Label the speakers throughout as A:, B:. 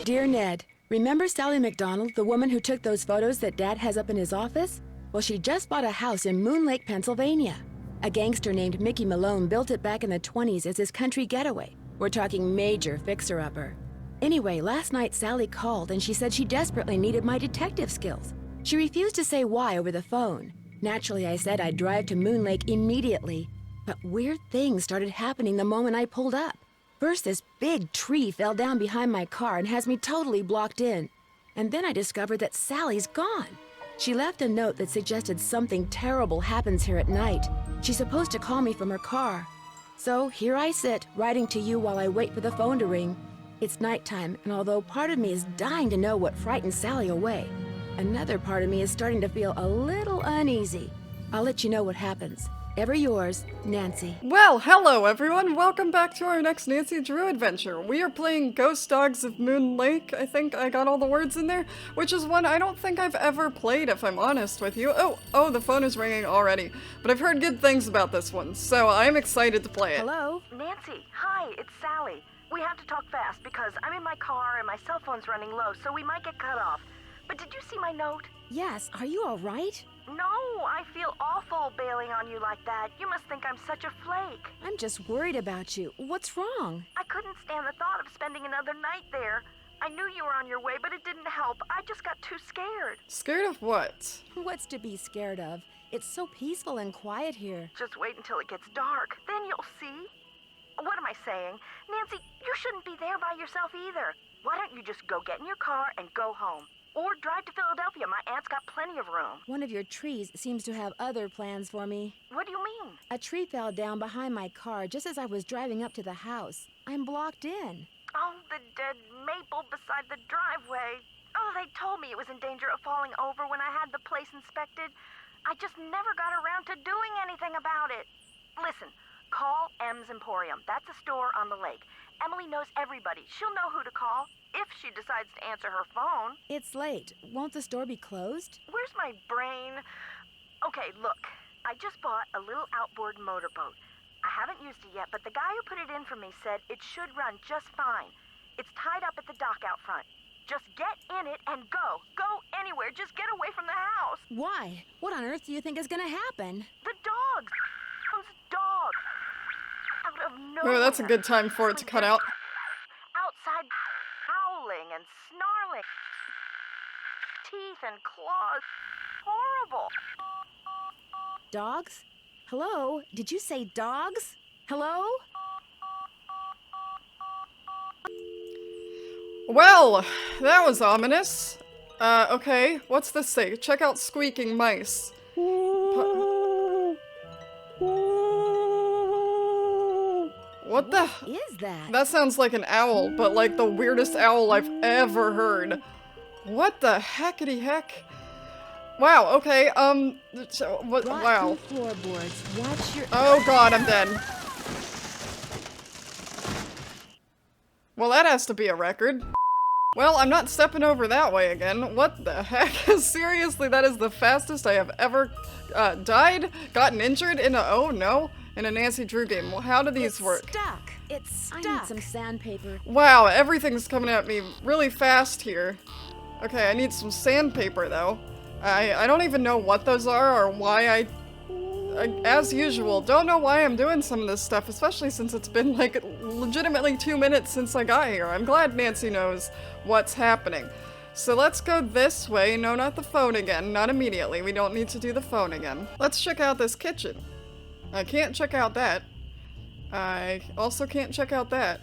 A: Dear Ned, remember Sally McDonald, the woman who took those photos that Dad has up in his office? Well, she just bought a house in Moon Lake, Pennsylvania. A gangster named Mickey Malone built it back in the 20s as his country getaway. We're talking major fixer-upper. Anyway, last night Sally called and she said she desperately needed my detective skills. She refused to say why over the phone. Naturally, I said I'd drive to Moon Lake immediately. But weird things started happening the moment I pulled up. First, this big tree fell down behind my car and has me totally blocked in. And then I discovered that Sally's gone. She left a note that suggested something terrible happens here at night. She's supposed to call me from her car. So here I sit, writing to you while I wait for the phone to ring. It's nighttime, and although part of me is dying to know what frightened Sally away, another part of me is starting to feel a little uneasy. I'll let you know what happens. Ever yours, Nancy.
B: Well, hello everyone! Welcome back to our next Nancy Drew adventure. We are playing Ghost Dogs of Moon Lake. I think I got all the words in there, which is one I don't think I've ever played, if I'm honest with you. Oh, the phone is ringing already. But I've heard good things about this one, so I'm excited to play it.
A: Hello?
C: Nancy, hi, it's Sally. We have to talk fast because I'm in my car and my cell phone's running low, so we might get cut off. But did you see my note?
A: Yes, are you all right?
C: No, I feel awful bailing on you like that. You must think I'm such a flake.
A: I'm just worried about you. What's wrong?
C: I couldn't stand the thought of spending another night there. I knew you were on your way, but it didn't help. I just got too scared.
B: Scared of what?
A: What's to be scared of? It's so peaceful and quiet here.
C: Just wait until it gets dark. Then you'll see. What am I saying? Nancy, you shouldn't be there by yourself either. Why don't you just go get in your car and go home? Or drive to Philadelphia. My aunt's got plenty of room.
A: One of your trees seems to have other plans for me.
C: What do you mean?
A: A tree fell down behind my car just as I was driving up to the house. I'm blocked in.
C: Oh, the dead maple beside the driveway. Oh, they told me it was in danger of falling over when I had the place inspected. I just never got around to doing anything about it. Listen, call M's Emporium. That's a store on the lake. Emily knows everybody. She'll know who to call if she decides to answer her phone.
A: It's late. Won't the store be closed?
C: Where's my brain? Okay, look. I just bought a little outboard motorboat. I haven't used it yet, but the guy who put it in for me said it should run just fine. It's tied up at the dock out front. Just get in it and go. Go anywhere. Just get away from the house.
A: Why? What on earth do you think is gonna happen?
C: The dogs. Those dogs. Out of nowhere.
B: Oh, that's a good time for it to cut out.
C: Outside howling and snarling. Teeth and claws. Horrible.
A: Dogs? Hello? Did you say dogs? Hello?
B: Well, that was ominous. Okay, what's this say? Check out squeaking mice. What the?
A: What is that?
B: That sounds like an owl, but like the weirdest owl I've ever heard. What the heckity heck? Wow, okay, what, wow.
A: Floorboards. Watch your...
B: Oh god, I'm dead. Well, that has to be a record. Well, I'm not stepping over that way again. What the heck? Seriously, that is the fastest I have ever died, gotten injured in a, oh no, in a Nancy Drew game. Well, how do these work?
A: Stuck. It's stuck. I need some sandpaper.
B: Wow, everything's coming at me really fast here. Okay, I need some sandpaper though. I don't even know what those are or why I, as usual, don't know why I'm doing some of this stuff, especially since it's been like legitimately 2 minutes since I got here. I'm glad Nancy knows what's happening. So let's go this way. No, not the phone again. Not immediately. We don't need to do the phone again. Let's check out this kitchen. I can't check out that. I also can't check out that.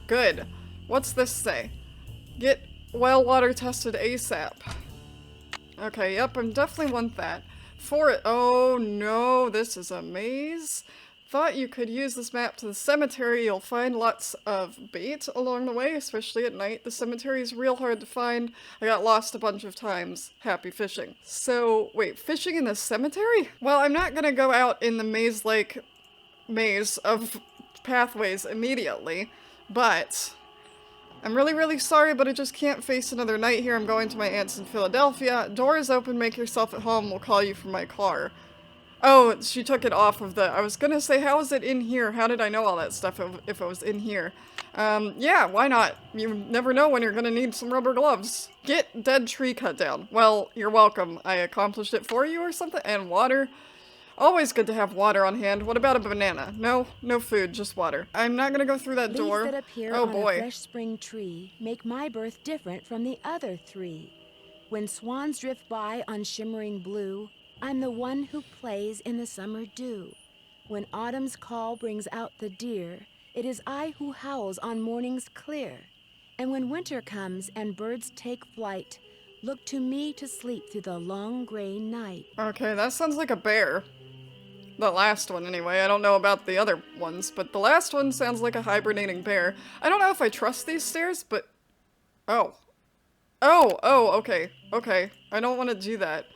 B: Good. What's this say? Get well water tested ASAP. Okay, yep, I definitely want that. Oh no, this is a maze. Thought you could use this map to the cemetery. You'll find lots of bait along the way, especially at night. The cemetery is real hard to find. I got lost a bunch of times. Happy fishing. So, wait, fishing in the cemetery? Well, I'm not gonna go out in the maze-like maze of pathways immediately, but I'm really, really sorry, but I just can't face another night here. I'm going to my aunt's in Philadelphia. Door is open, make yourself at home, we'll call you from my car. Oh, she took it off of the... I was gonna say, how is it in here? How did I know all that stuff if it was in here? Yeah, why not? You never know when you're gonna need some rubber gloves. Get dead tree cut down. Well, you're welcome. I accomplished it for you or something. And water. Always good to have water on hand. What about a banana? No, no food, just water. I'm not gonna go through that door.
A: Leaves that appear
B: Oh
A: on
B: boy.
A: a fresh spring tree make my birth different from the other three. When swans drift by on shimmering blue, I'm the one who plays in the summer dew. When autumn's call brings out the deer, it is I who howls on mornings clear. And when winter comes and birds take flight, look to me to sleep through the long gray night.
B: Okay, that sounds like a bear. The last one, anyway. I don't know about the other ones, but the last one sounds like a hibernating bear. I don't know if I trust these stairs, but... Oh. Oh, okay. Okay. I don't want to do that.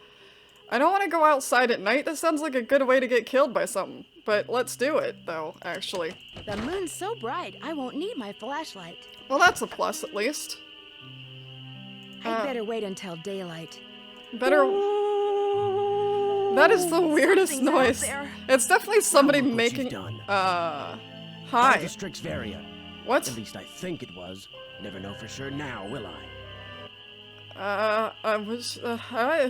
B: I don't want to go outside at night. That sounds like a good way to get killed by something. But let's do it, though, actually.
A: The moon's so bright, I won't need my flashlight.
B: Well, that's a plus, at least.
A: I'd better wait until daylight.
B: Better... That is the weirdest
A: Something's
B: noise.
A: out there.
B: It's definitely somebody
D: Look what
B: making...
D: you've done.
B: Hi.
D: That was a Strixvaria.
B: What?
D: At least I think it was. Never know for sure now, will I?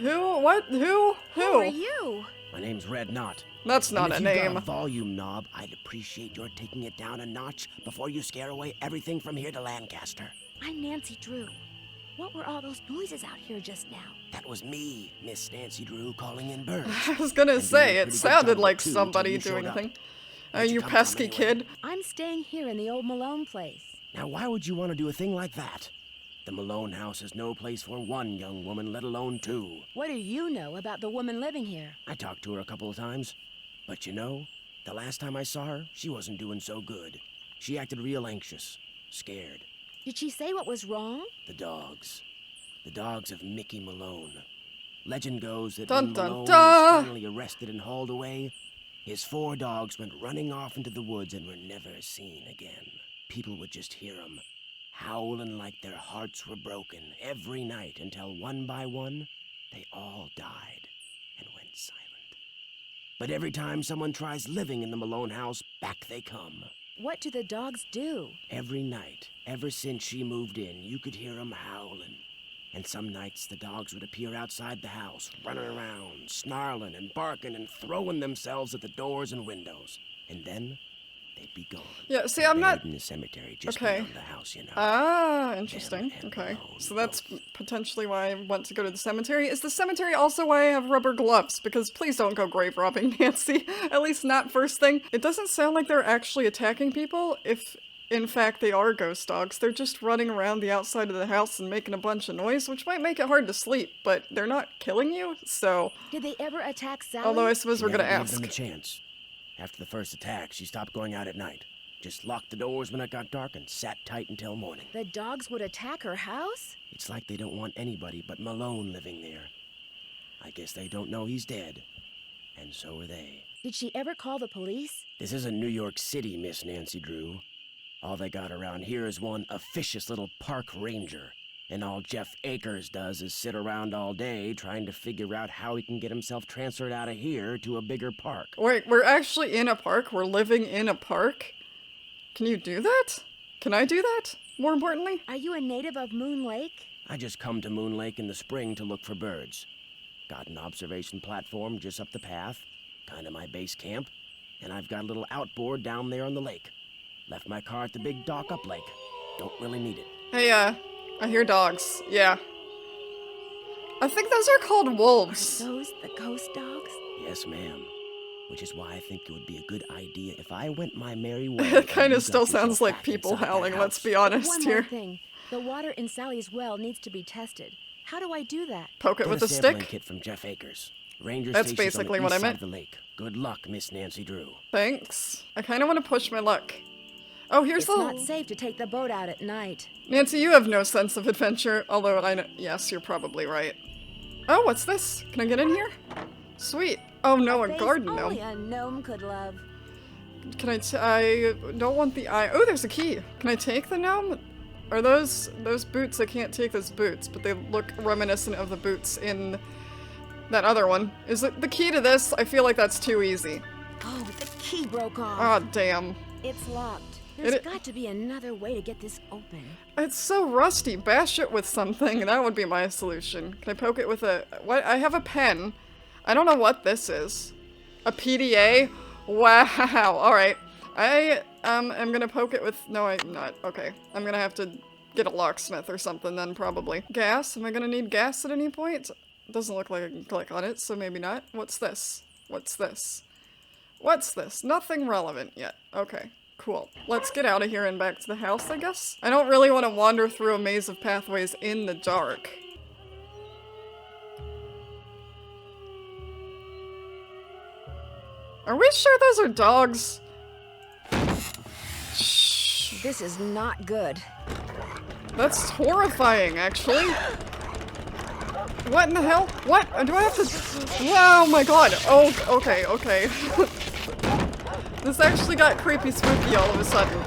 B: Who? What? Who?
A: Who are you?
D: My name's Red Knott.
B: That's not
D: And
B: a
D: if you've
B: name.
D: got a volume knob, I'd appreciate your taking it down a notch before you scare away everything from here to Lancaster.
A: I'm Nancy Drew. What were all those noises out here just now?
D: That was me, Miss Nancy Drew, calling in birds.
B: I was gonna
D: And
B: say,
D: doing a
B: it
D: pretty good
B: sounded
D: job
B: like
D: too, till
B: somebody
D: you showed
B: doing a
D: up.
B: thing.
D: Where'd
B: You
D: come from,
B: pesky
D: anyway?
B: kid.
A: I'm staying here in the old Malone place.
D: Now, why would you want to do a thing like that? The Malone house is no place for one young woman, let alone two.
A: What do you know about the woman living here?
D: I talked to her a couple of times. But you know, the last time I saw her, she wasn't doing so good. She acted real anxious, scared.
A: Did she say what was wrong?
D: The dogs. The dogs of Mickey Malone. Legend goes that
B: Dun,
D: when
B: dun,
D: Malone
B: dun.
D: was finally arrested and hauled away, his 4 dogs went running off into the woods and were never seen again. People would just hear them, howling like their hearts were broken every night until one by one, they all died and went silent. But every time someone tries living in the Malone house, back they come.
A: What do the dogs do?
D: Every night, ever since she moved in, you could hear them howling. And some nights the dogs would appear outside the house, running around, snarling and barking and throwing themselves at the doors and windows. And then they'd be gone.
B: Yeah, see, I'm not...
D: Buried in the cemetery just
B: Okay.
D: beyond the house, you know.
B: Ah, interesting.
D: Them and
B: Okay.
D: Malone
B: So that's
D: both.
B: potentially why I want to go to the cemetery. Is the cemetery also why I have rubber gloves? Because please don't go grave robbing, Nancy. At least not first thing. It doesn't sound like they're actually attacking people. If, in fact, they are ghost dogs, they're just running around the outside of the house and making a bunch of noise, which might make it hard to sleep, but they're not killing you, so...
A: Did they ever attack Sally?
B: Although I suppose
D: She
B: we're gonna
D: never gave
B: ask.
D: them a chance. After the first attack, she stopped going out at night. Just locked the doors when it got dark and sat tight until morning.
A: The dogs would attack her house?
D: It's like they don't want anybody but Malone living there. I guess they don't know he's dead. And so are they.
A: Did she ever call the police?
D: This isn't New York City, Miss Nancy Drew. All they got around here is one officious little park ranger. And all Jeff Akers does is sit around all day trying to figure out how he can get himself transferred out of here to a bigger park.
B: Wait, we're actually in a park? We're living in a park? Can you do that? Can I do that? More importantly?
A: Are you a native of Moon Lake?
D: I just come to Moon Lake in the spring to look for birds. Got an observation platform just up the path, kinda my base camp, and I've got a little outboard down there on the lake. Left my car at the big dock up lake. Don't really need it.
B: Hey, I hear dogs. Yeah. I think those are called wolves.
A: Are those the ghost dogs?
D: Yes, ma'am. Which is why I think it would be a good idea if I went my merry way.
B: It kind
D: and you
B: of still
D: got yourself
B: sounds like
D: back
B: people
D: inside that
B: howling, let's
D: house.
B: be honest
A: One
B: here.
A: more thing. The water in Sally's well needs to be tested. How do I do that?
B: Poke it
D: Get
B: with
D: a
B: a
D: sampling
B: stick?
D: kit from Jeff Akers. Ranger
B: That's
D: station's
B: basically
D: on
B: what
D: the
B: I
D: east side
B: meant.
D: of the lake. Good luck, Miss Nancy Drew.
B: Thanks. I kind of want to push my luck. Oh, here's
A: It's
B: the...
A: not safe to take the boat out at night.
B: Nancy, you have no sense of adventure, although I know... Yes, you're probably right. Oh, what's this? Can I get in here? Sweet. Oh no, a
A: Face
B: garden
A: only
B: gnome.
A: a gnome could love.
B: Can I don't want the eye. Oh, there's a key. Can I take the gnome? Are those boots? I can't take those boots, but they look reminiscent of the boots in That other one. Is it the key to this? I feel like that's too easy.
A: Oh, but the key broke off.
B: Oh, damn.
A: It's locked. There's got to be another way to get this open.
B: It's so rusty. Bash it with something. That would be my solution. Can I poke it with a... What? I have a pen. I don't know what this is. A PDA? Wow. Alright. I am gonna poke it with... No, I'm not. Okay. I'm gonna have to get a locksmith or something then, probably. Gas? Am I gonna need gas at any point? Doesn't look like I can click on it, so maybe not. What's this? What's this? What's this? Nothing relevant yet. Okay. Cool. Let's get out of here and back to the house, I guess. I don't really want to wander through a maze of pathways in the dark. Are we sure those are dogs? Shh.
A: This is not good.
B: That's horrifying, actually. What in the hell? What? Do I have to... Oh my god. Oh, okay, okay. This actually got creepy spooky all of a sudden.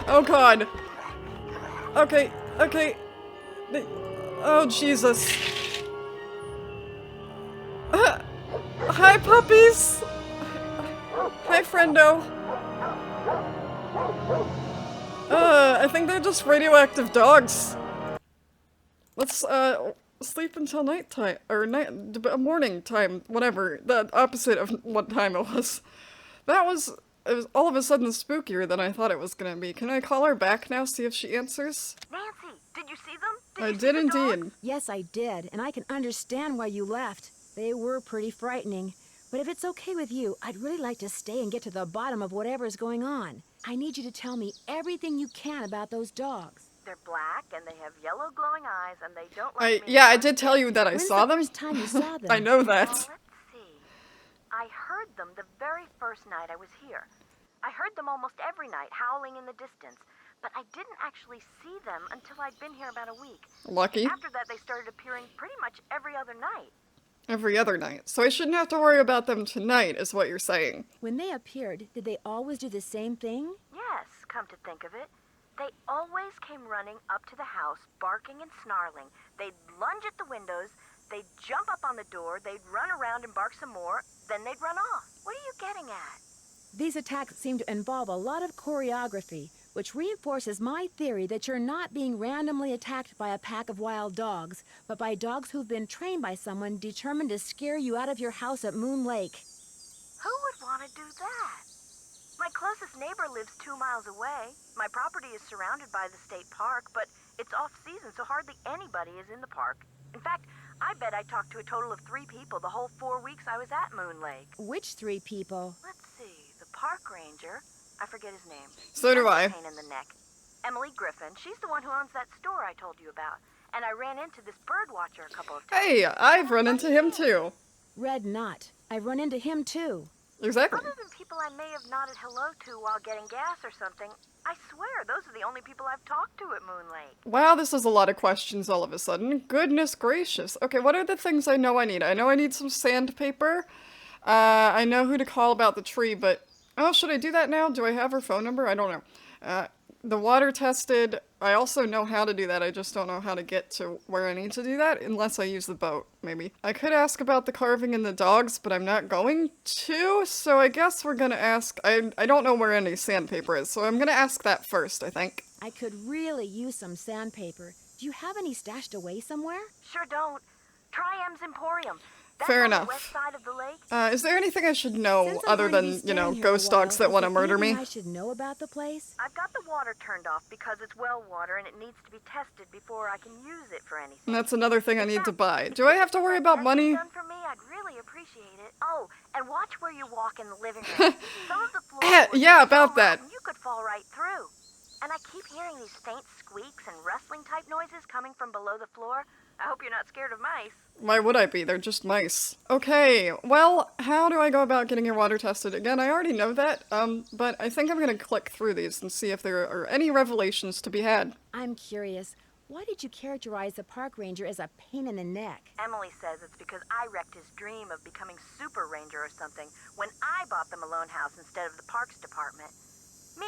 B: Oh god. Okay, okay. Oh Jesus. Hi puppies! Hi friendo. I think they're just radioactive dogs. Let's sleep until nighttime, or morning time, whatever. The opposite of what time it was. It was all of a sudden spookier than I thought it was gonna be. Can I call her back now, see if she answers?
C: Nancy, did you see them?
B: I did indeed.
A: Yes, I did, and I can understand why you left. They were pretty frightening. But if it's okay with you, I'd really like to stay and get to the bottom of whatever's going on. I need you to tell me everything you can about those dogs.
C: They're black and they have yellow glowing eyes and they don't like me.
B: Yeah, I did tell you that I saw them.
A: When's the first time you saw them?
B: I know that.
C: Well, let's see. I heard them the very first night I was here. I heard them almost every night, howling in the distance. But I didn't actually see them until I'd been here about a week.
B: Lucky.
C: After that, they started appearing pretty much every other night.
B: Every other night. So I shouldn't have to worry about them tonight, is what you're saying.
A: When they appeared, did they always do the same thing?
C: Yes, come to think of it. They always came running up to the house, barking and snarling. They'd lunge at the windows, they'd jump up on the door, they'd run around and bark some more, then they'd run off. What are you getting at?
A: These attacks seem to involve a lot of choreography, which reinforces my theory that you're not being randomly attacked by a pack of wild dogs, but by dogs who've been trained by someone determined to scare you out of your house at Moon Lake.
C: Who would want to do that? My closest neighbor lives 2 miles away. My property is surrounded by the state park, but it's off-season, so hardly anybody is in the park. In fact, I bet I talked to a total of 3 people the whole 4 weeks I was at Moon Lake.
A: Which 3 people?
C: Let's see. The park ranger. I forget his name.
B: So do I.
C: Pain in the neck. Emily Griffin. She's the one who owns that store I told you about. And I ran into this birdwatcher a couple of times.
B: Hey, I've run into him too.
A: Red Knott. I've run into him too.
B: Exactly.
C: Other than people I may have nodded hello to while getting gas or something, I swear those are the only people I've talked to at Moon Lake.
B: Wow, this is a lot of questions all of a sudden. Goodness gracious. Okay, what are the things I know I need? I know I need some sandpaper. I know who to call about the tree, but... Oh, should I do that now? Do I have her phone number? I don't know. The water tested. I also know how to do that. I just don't know how to get to where I need to do that unless I use the boat, maybe. I could ask about the carving and the dogs, but I'm not going to, so I guess we're gonna ask... I don't know where any sandpaper is, so I'm gonna ask that first, I think.
A: I could really use some sandpaper. Do you have any stashed away somewhere?
C: Sure don't. Try M's Emporium. That's
B: Fair
C: on
B: enough.
C: the west side of the lake.
B: Is there anything I should know
A: Since I'm
B: other
A: going to be
B: than, you
A: staying
B: know,
A: here
B: ghost
A: a while,
B: dogs that
A: is
B: want to
A: there
B: murder me?
A: anything I should know about the place?
C: I've got the water turned off because it's well water and it needs to be tested before I can use it for anything.
B: And that's another thing I need to buy. Do I have to worry about money?
C: Done for me, I'd really appreciate it. Oh, and watch where you walk in the living room. Some of the floors
B: Yeah, about that.
C: You could fall right through. And I keep hearing these faint squeaks and rustling type noises coming from below the floor. I hope you're not scared of mice.
B: Why would I be? They're just mice. Okay, well, how do I go about getting your water tested? Again, I already know that, but I think I'm gonna click through these and see if there are any revelations to be had.
A: I'm curious. Why did you characterize the park ranger as a pain in the neck?
C: Emily says it's because I wrecked his dream of becoming super ranger or something when I bought the Malone house instead of the parks department. Me,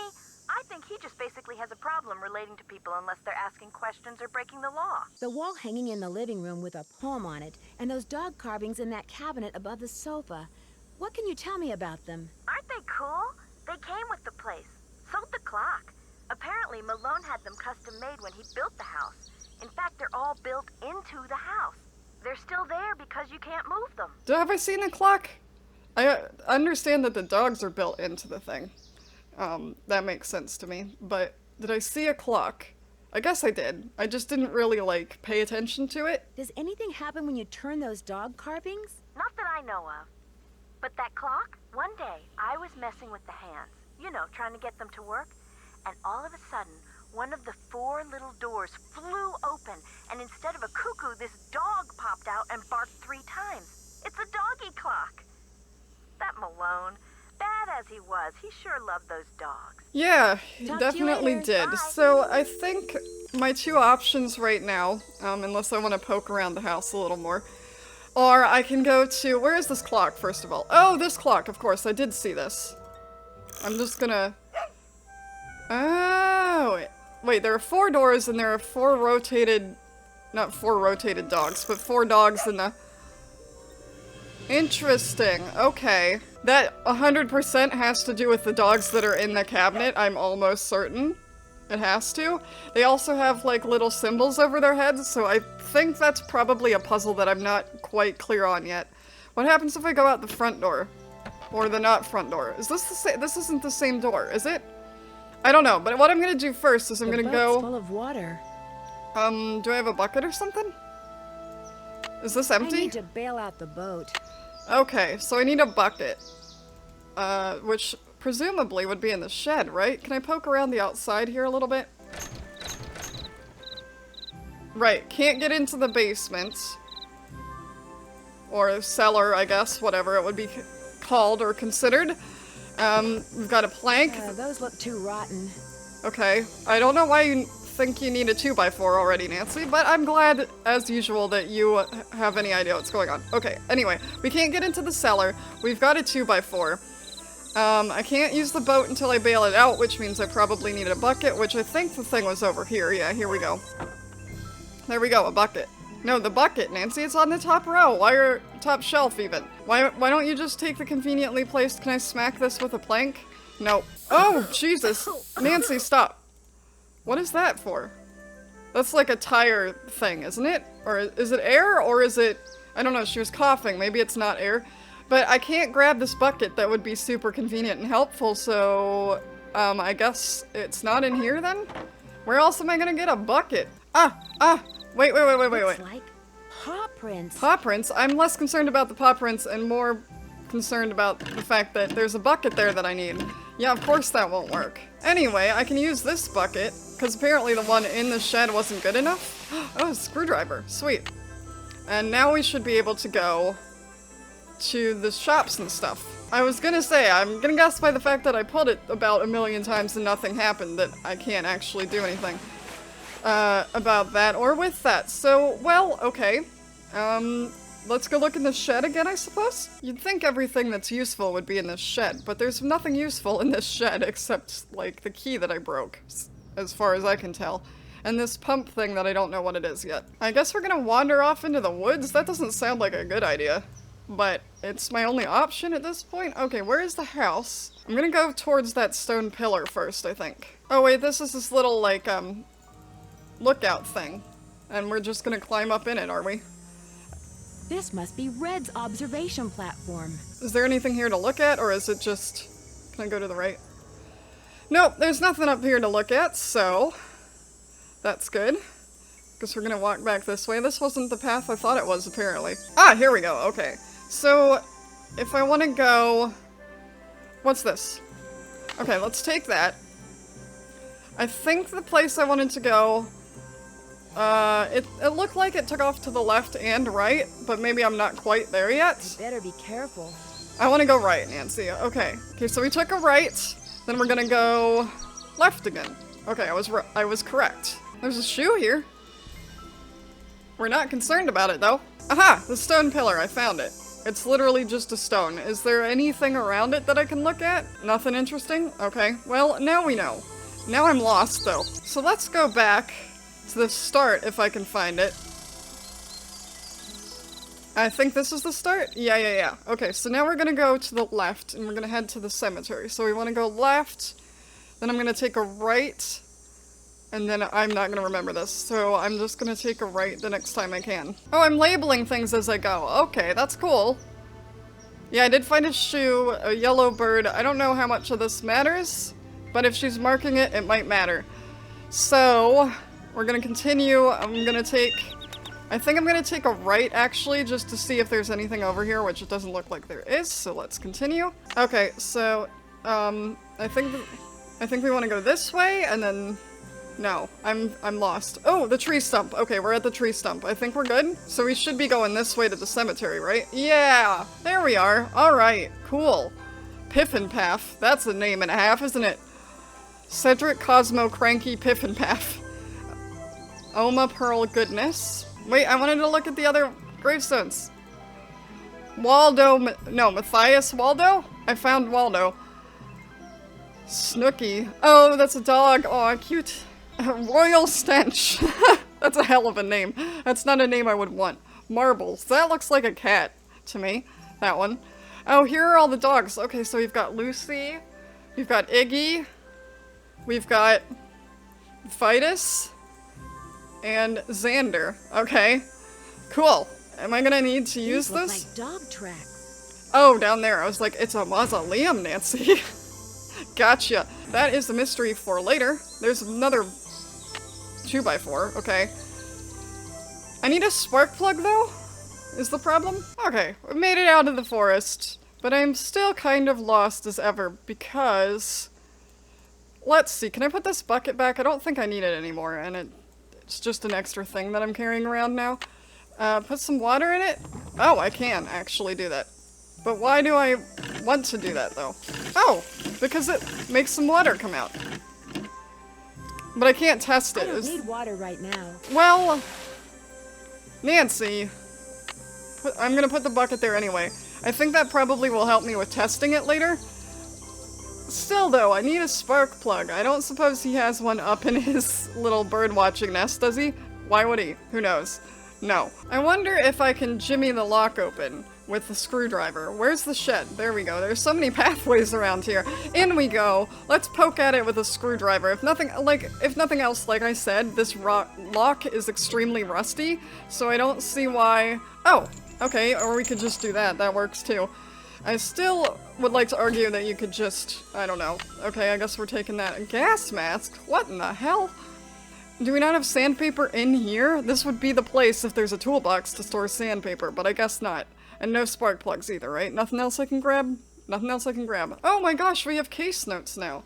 C: I I think he just basically has a problem relating to people unless they're asking questions or breaking the law.
A: The wall hanging in the living room with a poem on it, and those dog carvings in that cabinet above the sofa. What can you tell me about them?
C: Aren't they cool? They came with the place. Sold the clock. Apparently, Malone had them custom made when he built the house. In fact, they're all built into the house. They're still there because you can't move them.
B: Have I seen a clock? I understand that the dogs are built into the thing. That makes sense to me. But did I see a clock? I guess I did. I just didn't really, like, pay attention to it.
A: Does anything happen when you turn those dog carvings?
C: Not that I know of. But that clock, one day, I was messing with the hands. You know, trying to get them to work. And all of a sudden, one of the 4 little doors flew open, and instead of a cuckoo, this dog popped out and barked 3 times. It's a doggy clock. That Malone, bad as he was, he sure loved those dogs.
B: Yeah, he
A: Talk to you
B: definitely
A: later.
B: did.
C: Bye.
B: So I think my 2 options right now, unless I want to poke around the house a little more, are I can go to, where is this clock, first of all? Oh, this clock, of course, I did see this. I'm just gonna, oh, wait, there are 4 doors and there are 4 rotated, not 4 rotated dogs, but 4 dogs in the, interesting, okay. That 100% has to do with the dogs that are in the cabinet, I'm almost certain. It has to. They also have, like, little symbols over their heads, so I think that's probably a puzzle that I'm not quite clear on yet. What happens if I go out the front door? Or the not front door? Is this the same? This isn't the same door, is it? I don't know, but what I'm gonna do first is I'm
A: The
B: gonna
A: boat's
B: go...
A: full of water.
B: Do I have a bucket or something? Is this empty?
A: I need to bail out the boat.
B: Okay, so I need a bucket. Which presumably would be in the shed, right? Can I poke around the outside here a little bit? Right, can't get into the basement. Or cellar, I guess, whatever it would be called or considered. We've got a plank.
A: Those look too rotten.
B: Okay, I don't know why you think you need a 2x4 already, Nancy, but I'm glad, as usual, that you have any idea what's going on. Okay, anyway, we can't get into the cellar. We've got a 2x4. I can't use the boat until I bail it out, which means I probably need a bucket, which I think the thing was over here. Yeah, here we go. There we go, a bucket. No, the bucket, Nancy, it's on the top row. Why are top shelf even? Why don't you just take the conveniently placed, can I smack this with a plank? Nope. Oh, Jesus. Nancy, stop. What is that for? That's like a tire thing, isn't it? Or is it air, or is it... I don't know, she was coughing. Maybe it's not air. But I can't grab this bucket. That would be super convenient and helpful, so... I guess it's not in here then? Where else am I gonna get a bucket? Wait.
A: Looks like paw prints.
B: Paw prints? I'm less concerned about the paw prints and more concerned about the fact that there's a bucket there that I need. Yeah, of course that won't work. Anyway, I can use this bucket, because apparently the one in the shed wasn't good enough. Oh, a screwdriver. Sweet. And now we should be able to go to the shops and stuff. I was gonna say, I'm gonna guess by the fact that I pulled it about 1,000,000 times and nothing happened that I can't actually do anything about that or with that. So, well, okay. Let's go look in the shed again, I suppose? You'd think everything that's useful would be in this shed, but there's nothing useful in this shed except, like, the key that I broke, as far as I can tell. And this pump thing that I don't know what it is yet. I guess we're gonna wander off into the woods? That doesn't sound like a good idea. But it's my only option at this point? Okay, where is the house? I'm gonna go towards that stone pillar first, I think. Oh wait, this is this little, like, lookout thing. And we're just gonna climb up in it, are we?
A: This must be Red's observation platform.
B: Is there anything here to look at, or is it just... Can I go to the right? Nope, there's nothing up here to look at, so... That's good. Guess we're gonna walk back this way. This wasn't the path I thought it was, apparently. Ah, here we go, okay. So, if I want to go... What's this? Okay, let's take that. I think the place I wanted to go... It looked like it took off to the left and right, but maybe I'm not quite there yet.
A: Better be careful.
B: I want to go right, Nancy. Okay. Okay, so we took a right, then we're gonna go left again. Okay, I was correct. There's a shoe here. We're not concerned about it, though. Aha! The stone pillar, I found it. It's literally just a stone. Is there anything around it that I can look at? Nothing interesting? Okay, well, now we know. Now I'm lost, though. So let's go back to the start, if I can find it. I think this is the start? Yeah. Okay, so now we're gonna go to the left, and we're gonna head to the cemetery. So we want to go left, then I'm gonna take a right, and then I'm not gonna remember this, so I'm just gonna take a right the next time I can. Oh, I'm labeling things as I go. Okay, that's cool. Yeah, I did find a shoe, a yellow bird. I don't know how much of this matters, but if she's marking it, it might matter. So, we're gonna continue. I think I'm gonna take a right, actually, just to see if there's anything over here, which it doesn't look like there is, so let's continue. Okay, so, I think we want to go this way, and then... No, I'm lost. Oh, the tree stump. Okay, we're at the tree stump. I think we're good. So we should be going this way to the cemetery, right? Yeah! There we are. Alright, cool. Piffin Path. That's a name and a half, isn't it? Cedric Cosmo Cranky Piffin Path. Oma Pearl Goodness. Wait, I wanted to look at the other gravestones. Matthias Waldo? I found Waldo. Snooky. Oh, that's a dog. Oh, cute. Royal Stench. That's a hell of a name. That's not a name I would want. Marbles. That looks like a cat to me. That one. Oh, here are all the dogs. Okay, so we've got Lucy. We've got Iggy. We've got Vitus. And Xander. Okay. Cool. Am I gonna need to use this?
A: Like dog tracks.
B: Oh, down there. I was like, it's a mausoleum, Nancy. Gotcha. That is the mystery for later. There's another 2x4. Okay. I need a spark plug, though? Is the problem? Okay. We made it out of the forest. But I'm still kind of lost as ever because... Let's see. Can I put this bucket back? I don't think I need it anymore. And it's just an extra thing that I'm carrying around now. Put some water in it? Oh, I can actually do that. But why do I want to do that, though? Oh, because it makes some water come out. But I can't test it.
A: I don't need water right now.
B: Well, Nancy, I'm gonna put the bucket there anyway. I think that probably will help me with testing it later. Still, though, I need a spark plug. I don't suppose he has one up in his little bird watching nest, does he? Why would he? Who knows? No. I wonder if I can jimmy the lock open with the screwdriver. Where's the shed? There we go. There's so many pathways around here. In we go. Let's poke at it with a screwdriver. If nothing else, like I said, this lock is extremely rusty, so I don't see why... Oh, okay, or we could just do that. That works too. I still would like to argue that you could just... I don't know. Okay, I guess we're taking that. A gas mask? What in the hell? Do we not have sandpaper in here? This would be the place if there's a toolbox to store sandpaper, but I guess not. And no spark plugs either, right? Nothing else I can grab? Nothing else I can grab. Oh my gosh, we have case notes now.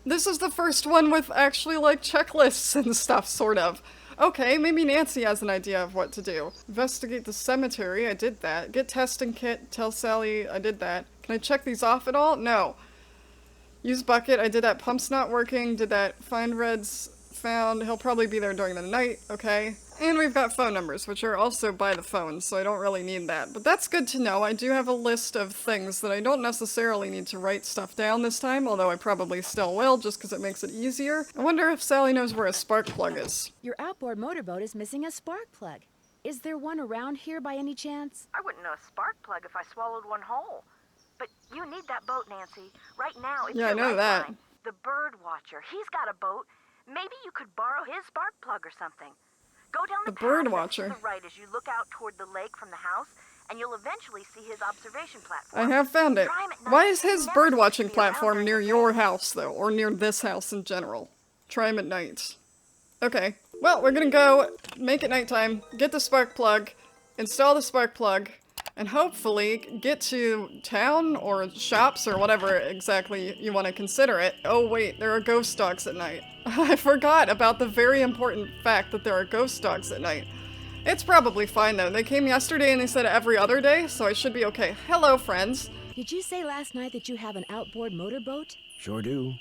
B: This is the first one with actually, like, checklists and stuff, sort of. Okay, maybe Nancy has an idea of what to do. Investigate the cemetery, I did that. Get testing kit, tell Sally, I did that. Can I check these off at all? No. Use bucket, I did that. Pump's not working, did that. Find Red's found. He'll probably be there during the night, okay. And we've got phone numbers, which are also by the phone, so I don't really need that. But that's good to know. I do have a list of things that I don't necessarily need to write stuff down this time, although I probably still will, just because it makes it easier. I wonder if Sally knows where a spark plug is.
A: Your outboard motorboat is missing a spark plug. Is there one around here by any chance?
C: I wouldn't know a spark plug if I swallowed one whole. But you need that boat, Nancy. Right now, it's
B: Yeah, I
C: your
B: know that.
C: lifeline. The birdwatcher. He's got a boat. Maybe you could borrow his spark plug or something. Go down the path next to the right as you look out toward the lake from the house, and you'll eventually see his observation platform.
B: I have found it. Why is his birdwatching platform near your house, though? Or near this house in general? Try him at night. Okay. Well, we're gonna go make it nighttime, get the spark plug, install the spark plug, and hopefully get to town or shops or whatever exactly you want to consider it. Oh wait, there are ghost dogs at night. I forgot about the very important fact that there are ghost dogs at night. It's probably fine though. They came yesterday and they said every other day, so I should be okay. Hello, friends.
A: Did you say last night that you have an outboard motorboat?
D: Sure do.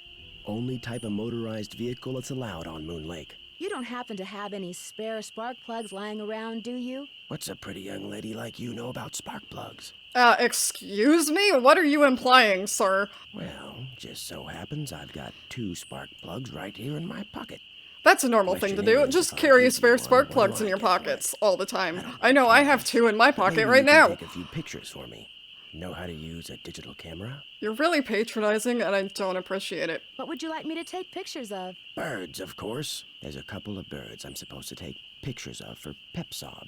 D: Only type of motorized vehicle that's allowed on Moon Lake.
A: You don't happen to have any spare spark plugs lying around, do you?
D: What's a pretty young lady like you know about spark plugs?
B: Excuse me? What are you implying, sir?
D: Well, just so happens I've got 2 spark plugs right here in my pocket.
B: That's a normal thing to do. Just carry spare spark plugs in your pockets all the time. I know I have 2 in my pocket right now.
D: Take a few pictures for me. Know how to use a digital camera?
B: You're really patronizing, and I don't appreciate it.
A: What would you like me to take pictures of?
D: Birds, of course. There's a couple of birds I'm supposed to take pictures of for PEPSOB.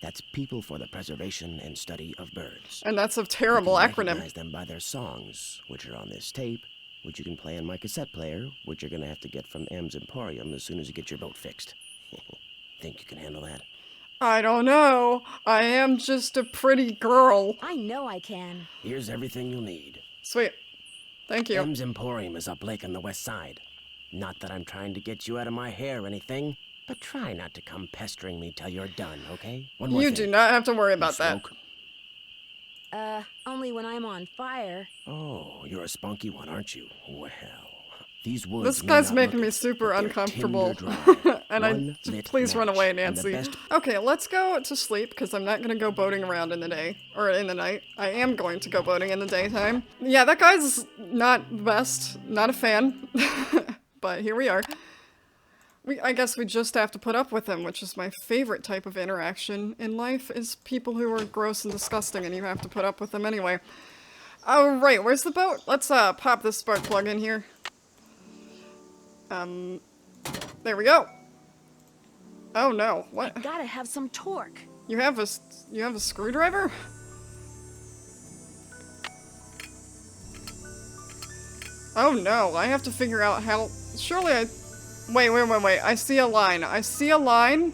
D: That's People for the Preservation and Study of Birds.
B: And that's a terrible
D: You can
B: acronym.
D: recognize them by their songs, which are on this tape, which you can play on my cassette player, which you're gonna have to get from M's Emporium as soon as you get your boat fixed. Think you can handle that?
B: I don't know. I am just a pretty girl.
A: I know I can.
D: Here's everything you'll need.
B: Sweet. Thank you.
D: M's Emporium is up lake on the west side. Not that I'm trying to get you out of my hair or anything, but try not to come pestering me till you're done, okay? One more
B: You
D: thing.
B: do not have to worry
D: You
B: about that.
D: smoke?
A: Only when I'm on fire.
D: Oh, you're a spunky one, aren't you? Well, these woods
B: This
D: may
B: guy's
D: not
B: making
D: look
B: me
D: it,
B: super
D: but they're
B: uncomfortable.
D: tinder-dry.
B: And
D: One
B: I
D: lit
B: please run
D: match,
B: away,
D: and the
B: Nancy.
D: best-
B: Okay, let's go to sleep because I'm not gonna go boating around in the day or in the night. I am going to go boating in the daytime. Yeah, that guy's not the best. Not a fan. But here we are. I guess we just have to put up with him, which is my favorite type of interaction in life, is people who are gross and disgusting, and you have to put up with them anyway. Alright, where's the boat? Let's pop this spark plug in here. There we go. Oh no, what?
A: Gotta have some torque.
B: You have a screwdriver? Oh no, I have to figure out how. Surely I. Wait. I see a line. I see a line.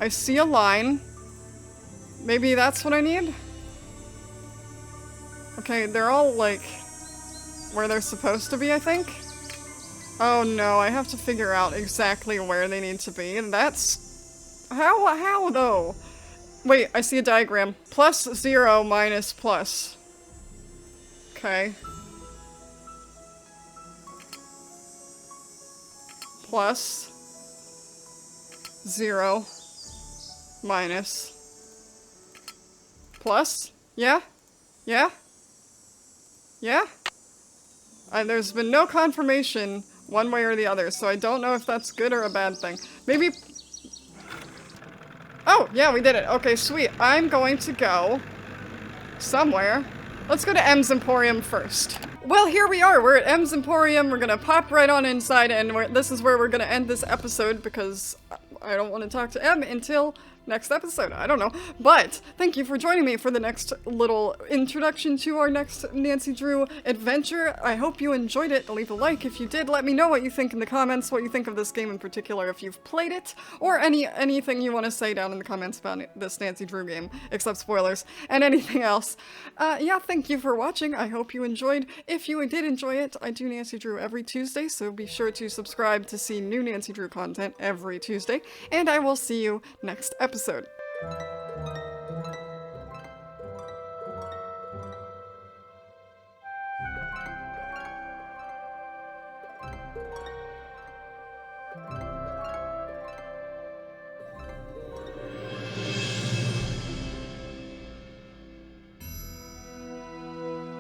B: I see a line. Maybe that's what I need? Okay, they're all like where they're supposed to be, I think. Oh no, I have to figure out exactly where they need to be, and that's... How though? Wait, I see a diagram. Plus 0 minus plus. Okay. Plus 0 minus plus? Yeah? Yeah? Yeah? There's been no confirmation one way or the other, so I don't know if that's good or a bad thing. Maybe... Oh, yeah, we did it. Okay, sweet. I'm going to go somewhere. Let's go to M's Emporium first. Well, here we are. We're at M's Emporium. We're gonna pop right on inside, and this is where we're gonna end this episode because I don't want to talk to M until next episode. I don't know. But thank you for joining me for the next little introduction to our next Nancy Drew adventure. I hope you enjoyed it. Leave a like if you did. Let me know what you think in the comments, what you think of this game in particular if you've played it, or anything you want to say down in the comments about this Nancy Drew game, except spoilers, and anything else. Yeah, thank you for watching. I hope you enjoyed. If you did enjoy it, I do Nancy Drew every Tuesday, so be sure to subscribe to see new Nancy Drew content every Tuesday, and I will see you next episode.